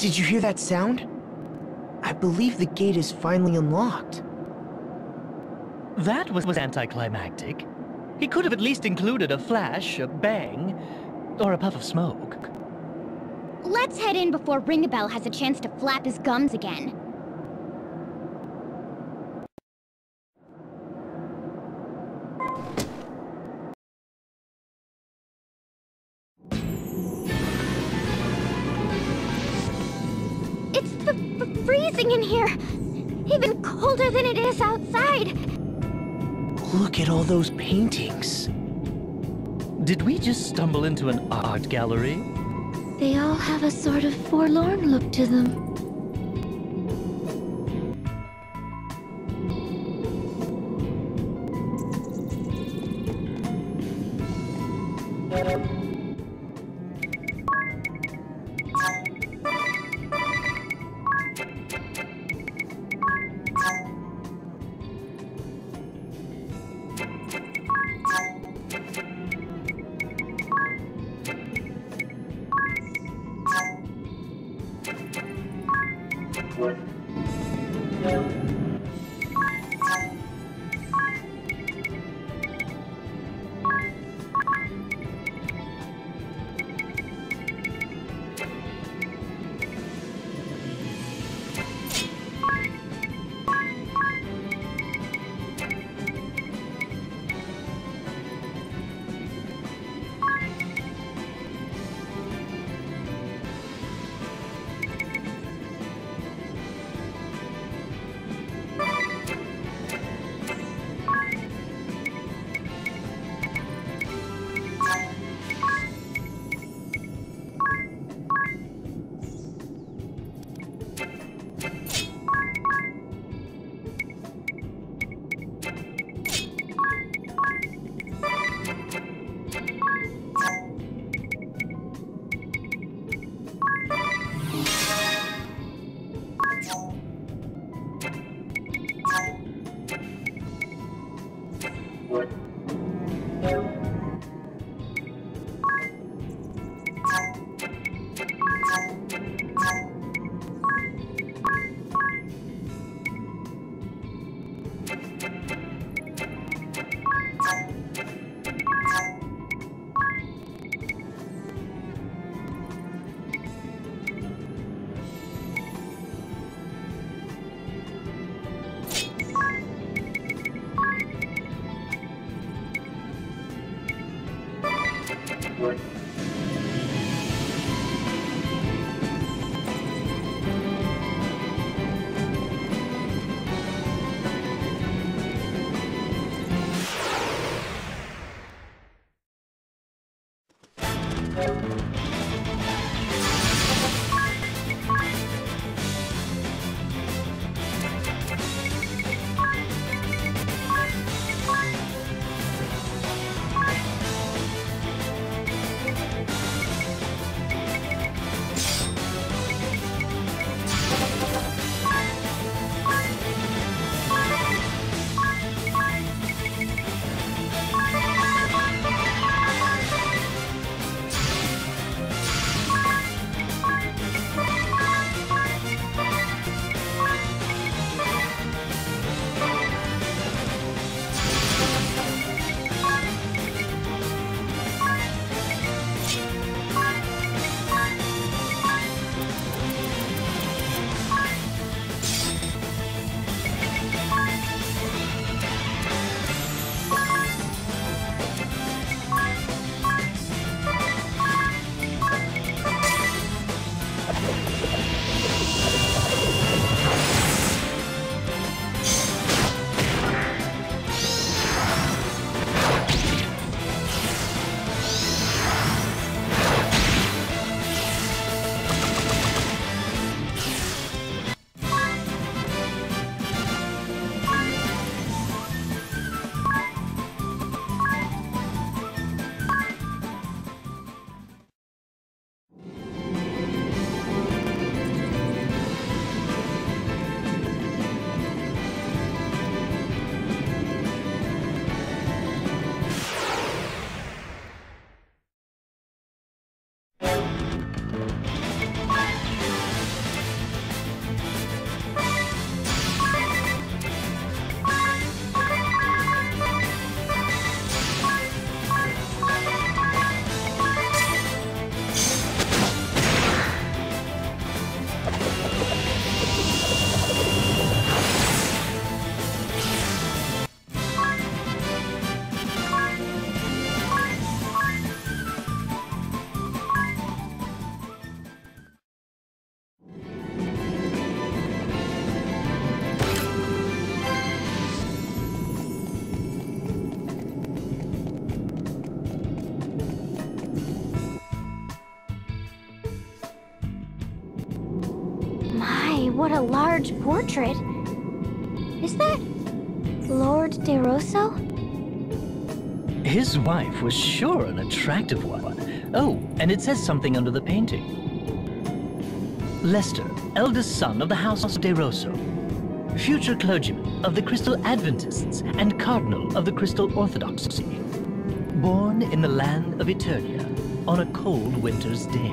Did you hear that sound? I believe the gate is finally unlocked. That was anticlimactic. He could have at least included a flash, a bang, or a puff of smoke. Let's head in before Ringabel has a chance to flap his gums again. It's freezing in here! Even colder than it is outside! Look at all those paintings. Did we just stumble into an art gallery? They all have a sort of forlorn look to them. what a large portrait. Is that Lord de Rosso? His wife was sure an attractive one. Oh, and it says something under the painting. Lester, eldest son of the House de Rosso, future clergyman of the Crystal Adventists and cardinal of the Crystal Orthodoxy, born in the land of Eternia on a cold winter's day.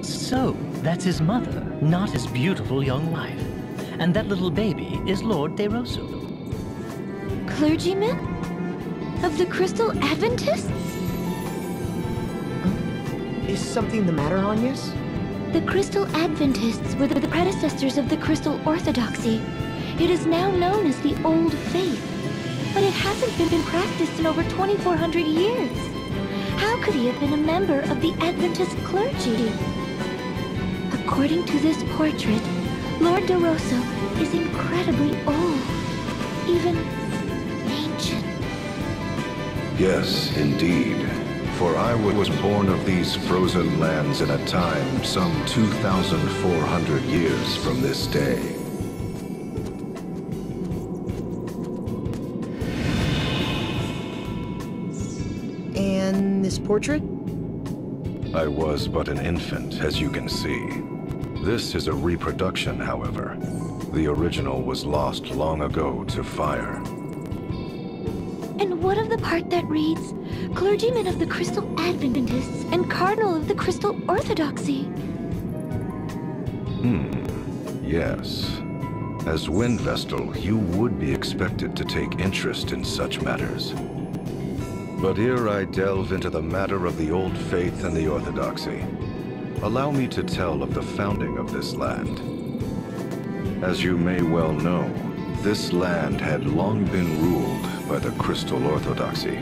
So, that's his mother, not his beautiful young wife. And that little baby is Lord de Rosso. Clergyman? Of the Crystal Adventists? Is something the matter, Agnes? The Crystal Adventists were the predecessors of the Crystal Orthodoxy. It is now known as the Old Faith, but it hasn't been practiced in over 2,400 years. How could he have been a member of the Adventist clergy? According to this portrait, Lord de Rosso is incredibly old, even ancient. Yes, indeed. For I was born of these frozen lands in a time some 2,400 years from this day. And this portrait? I was but an infant, as you can see. This is a reproduction, however. The original was lost long ago to fire. And what of the part that reads, Clergyman of the Crystal Adventists and Cardinal of the Crystal Orthodoxy? Yes. As Wind Vestal, you would be expected to take interest in such matters. But ere I delve into the matter of the Old Faith and the Orthodoxy, allow me to tell of the founding of this land. As you may well know, this land had long been ruled by the Crystal Orthodoxy.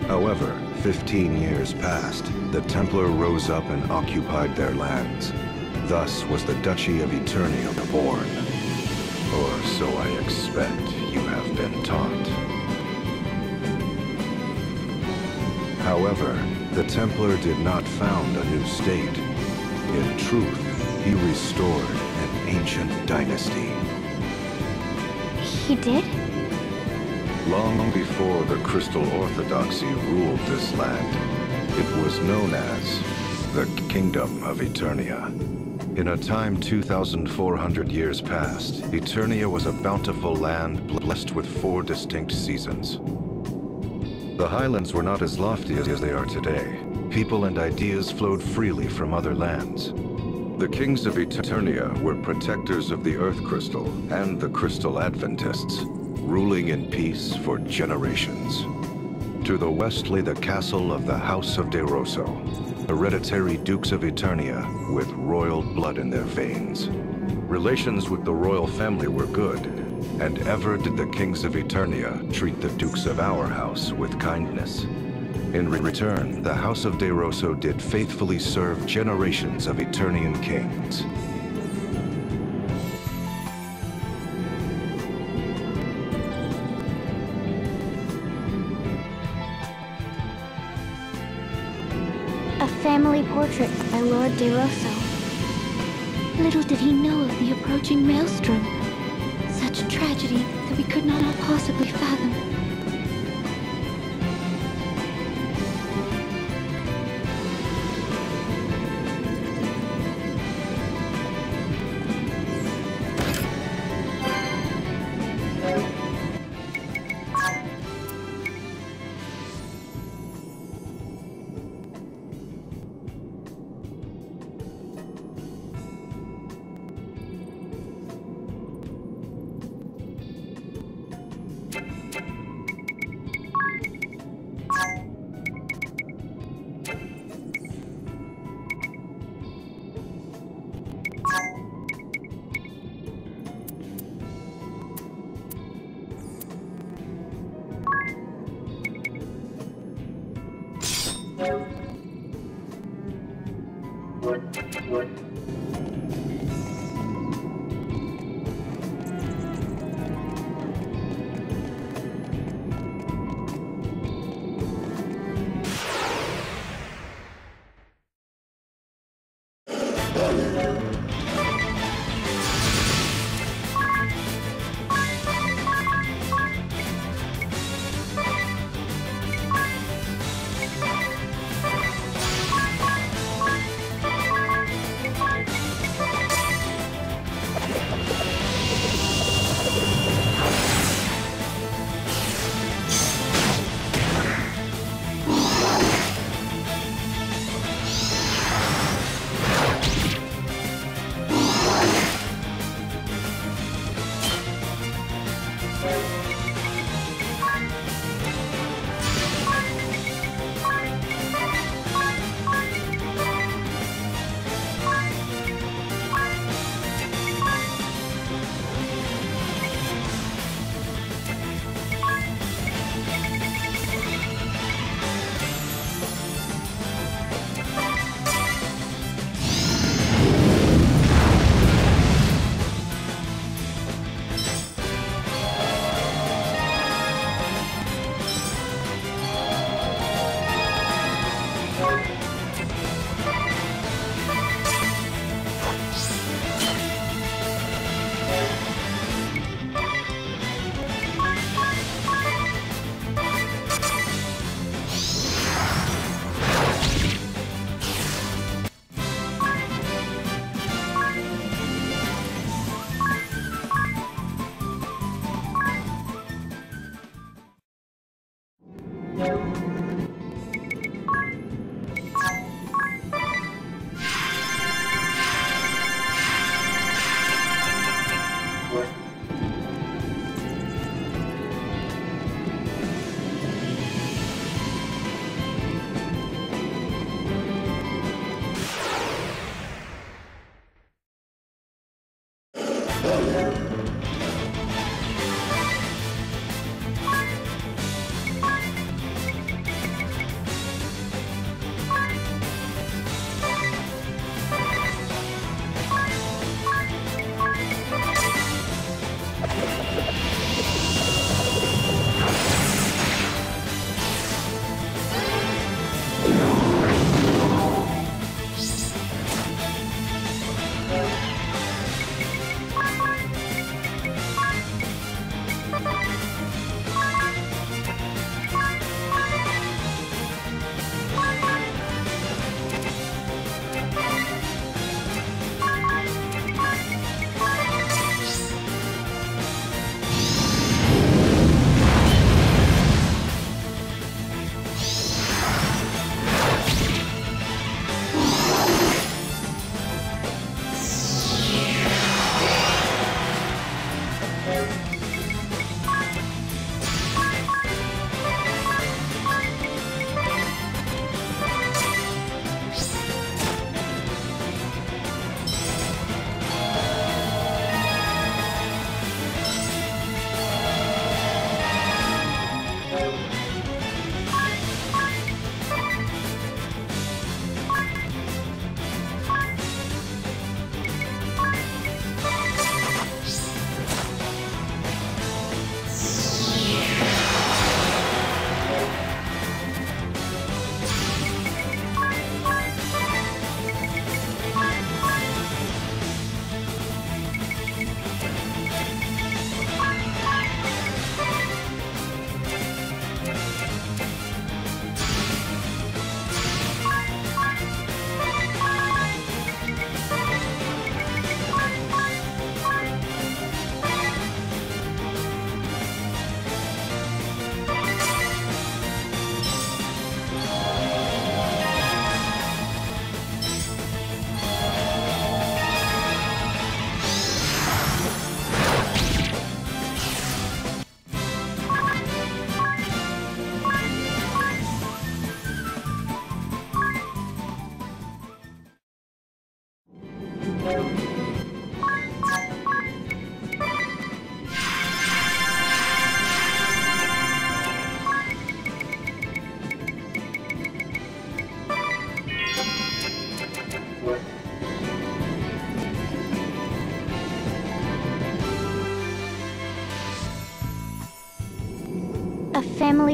However, 15 years passed, the Templar rose up and occupied their lands. Thus was the Duchy of Eternia born. Or so I expect you have been taught. However, the Templar did not found a new state. In truth, he restored an ancient dynasty. He did? Long before the Crystal Orthodoxy ruled this land, it was known as the Kingdom of Eternia. In a time 2,400 years past, Eternia was a bountiful land blessed with 4 distinct seasons. The highlands were not as lofty as they are today. People and ideas flowed freely from other lands. The kings of Eternia were protectors of the Earth Crystal and the Crystal Adventists, ruling in peace for generations. To the west lay the castle of the House of de Rosso, hereditary dukes of Eternia with royal blood in their veins. Relations with the royal family were good, and ever did the kings of Eternia treat the dukes of our house with kindness. In return, the House of de Rosso did faithfully serve generations of Eternian kings. A family portrait by Lord de Rosso. Little did he know of the approaching maelstrom. Such tragedy that we could not possibly fathom.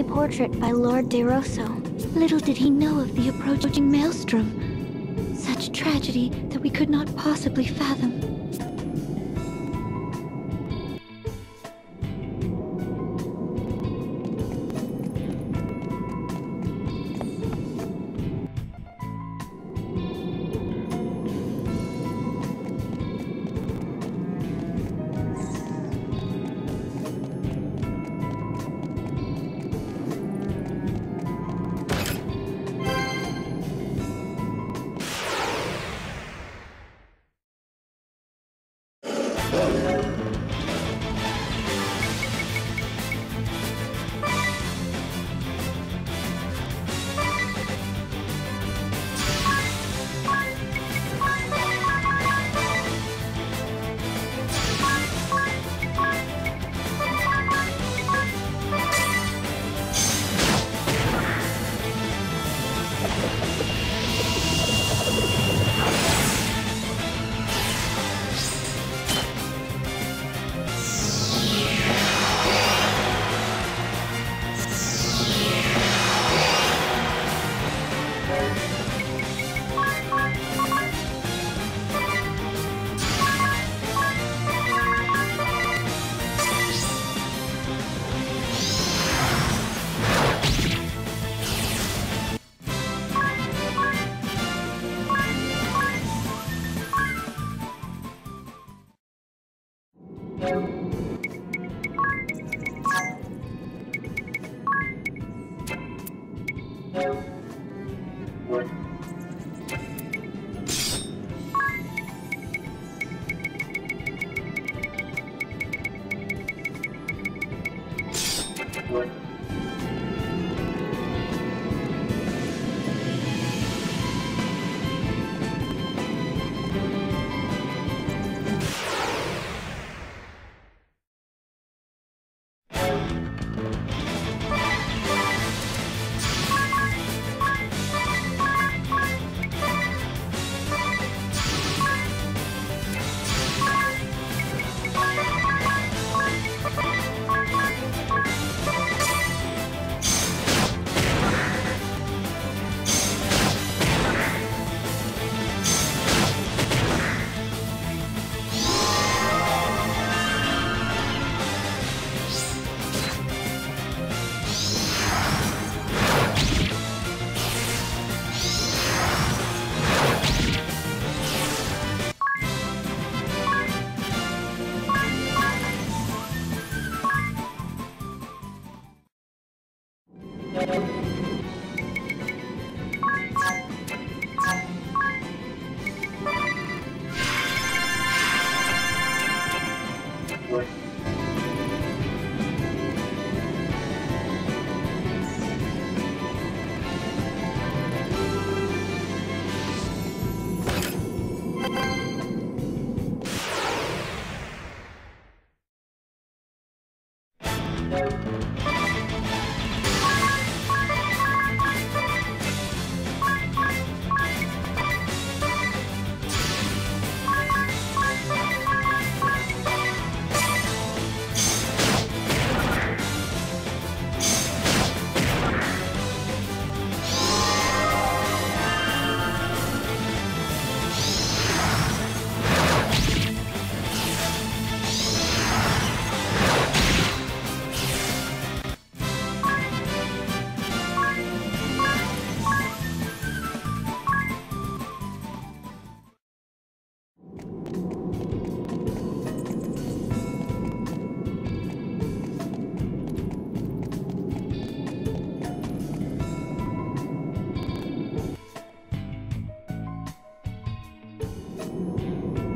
portrait by Lord de Rosso. Little did he know of the approaching maelstrom. Such tragedy that we could not possibly fathom.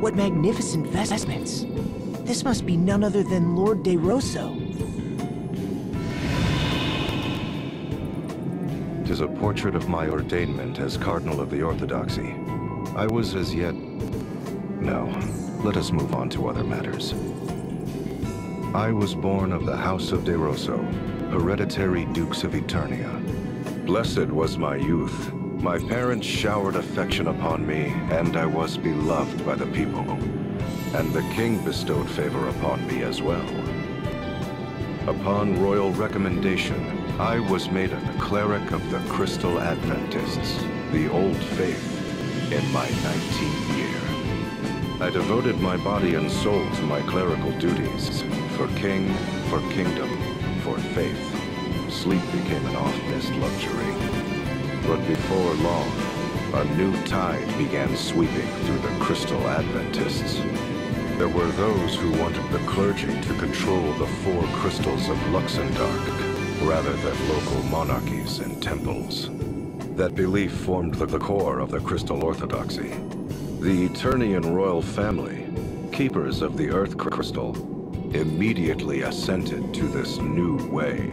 What magnificent vestments! This must be none other than Lord de Rosso. 'Tis a portrait of my ordainment as Cardinal of the Orthodoxy. I was as yet... No, let us move on to other matters. I was born of the House of de Rosso, hereditary Dukes of Eternia. Blessed was my youth. My parents showered affection upon me, and I was beloved by the people. And the king bestowed favor upon me as well. Upon royal recommendation, I was made a cleric of the Crystal Adventists, the Old Faith, in my 19th year. I devoted my body and soul to my clerical duties, for king, for kingdom, for faith. Sleep became an oft-missed luxury. But before long, a new tide began sweeping through the Crystal Adventists. There were those who wanted the clergy to control the 4 crystals of Luxendarc, rather than local monarchies and temples. That belief formed the core of the Crystal Orthodoxy. The Eternian royal family, keepers of the Earth Crystal, immediately assented to this new way.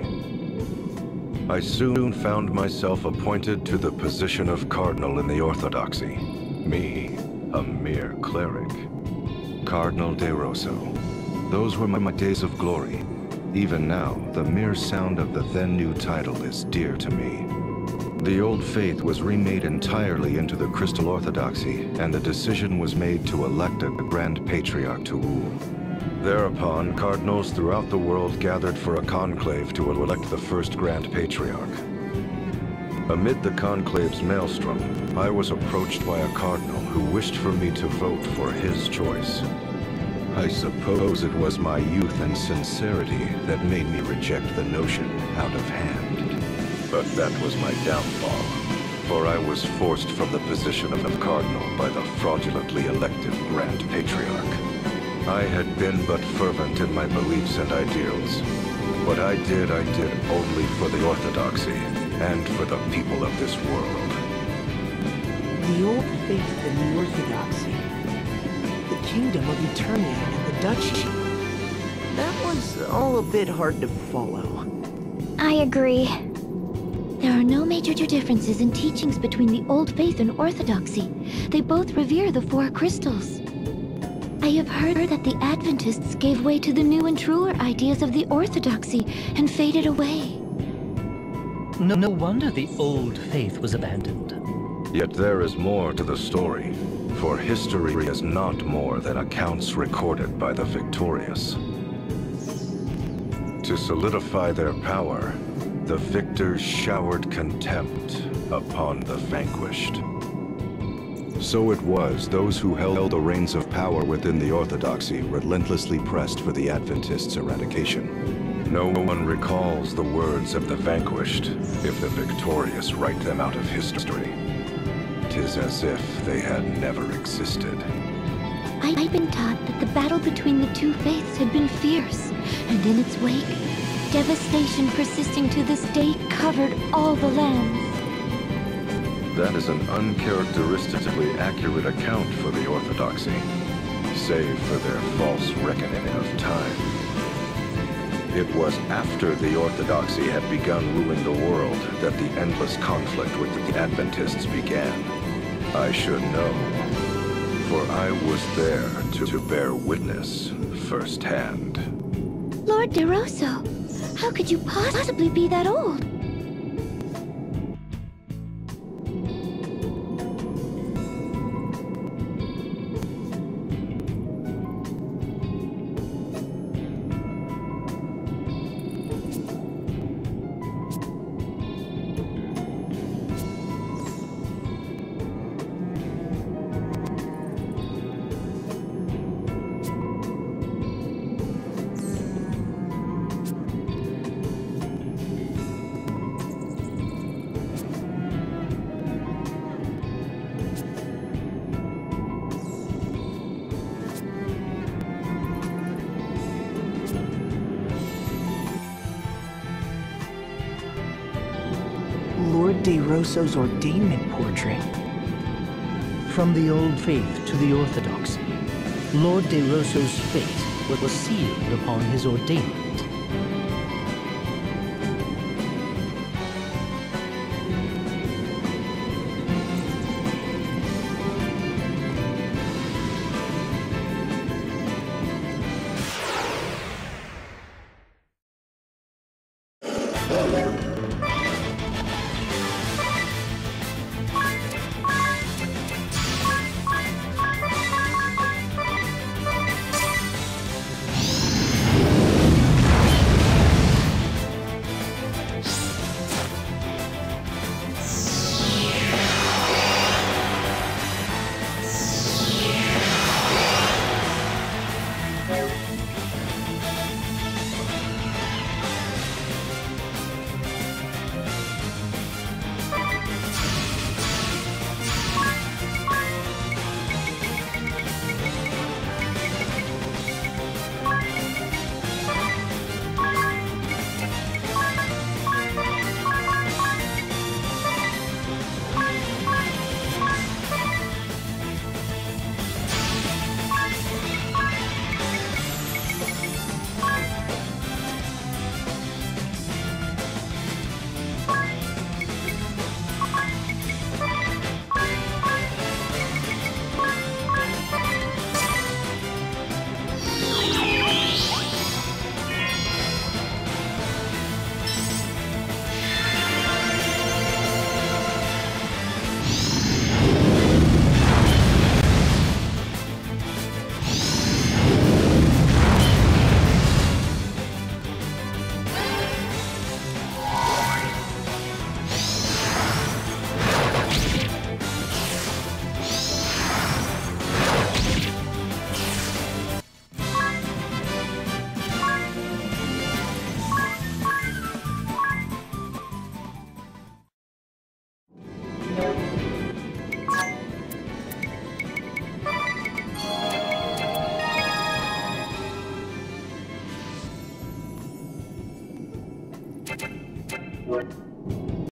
I soon found myself appointed to the position of cardinal in the Orthodoxy. Me, a mere cleric. Cardinal de Rosso. Those were my days of glory. Even now, the mere sound of the then new title is dear to me. The old faith was remade entirely into the Crystal Orthodoxy, and the decision was made to elect a Grand Patriarch to rule. Thereupon, cardinals throughout the world gathered for a conclave to elect the first Grand Patriarch. Amid the conclave's maelstrom, I was approached by a cardinal who wished for me to vote for his choice. I suppose it was my youth and sincerity that made me reject the notion out of hand. But that was my downfall, for I was forced from the position of cardinal by the fraudulently elected Grand Patriarch. I had been but fervent in my beliefs and ideals. What I did only for the Orthodoxy and for the people of this world. The Old Faith and the Orthodoxy. The Kingdom of Eternia and the Duchy. That was all a bit hard to follow. I agree. There are no major differences in teachings between the Old Faith and Orthodoxy. They both revere the 4 crystals. I have heard that the Adventists gave way to the new and truer ideas of the Orthodoxy and faded away. No wonder the Old Faith was abandoned. Yet there is more to the story, for history is not more than accounts recorded by the victorious. To solidify their power, the victors showered contempt upon the vanquished. So it was those who held the reins of power within the Orthodoxy relentlessly pressed for the Adventists' eradication. No one recalls the words of the vanquished if the victorious write them out of history. 'Tis as if they had never existed. I've been taught that the battle between the 2 faiths had been fierce, and in its wake, devastation persisting to this day covered all the lands. That is an uncharacteristically accurate account for the Orthodoxy, save for their false reckoning of time. It was after the Orthodoxy had begun ruling the world that the endless conflict with the Adventists began. I should know, for I was there to bear witness firsthand. Lord de Rosso, how could you possibly be that old? Lord de Rosso's ordainment portrait. From the Old Faith to the Orthodoxy, Lord de Rosso's fate was sealed upon his ordainment.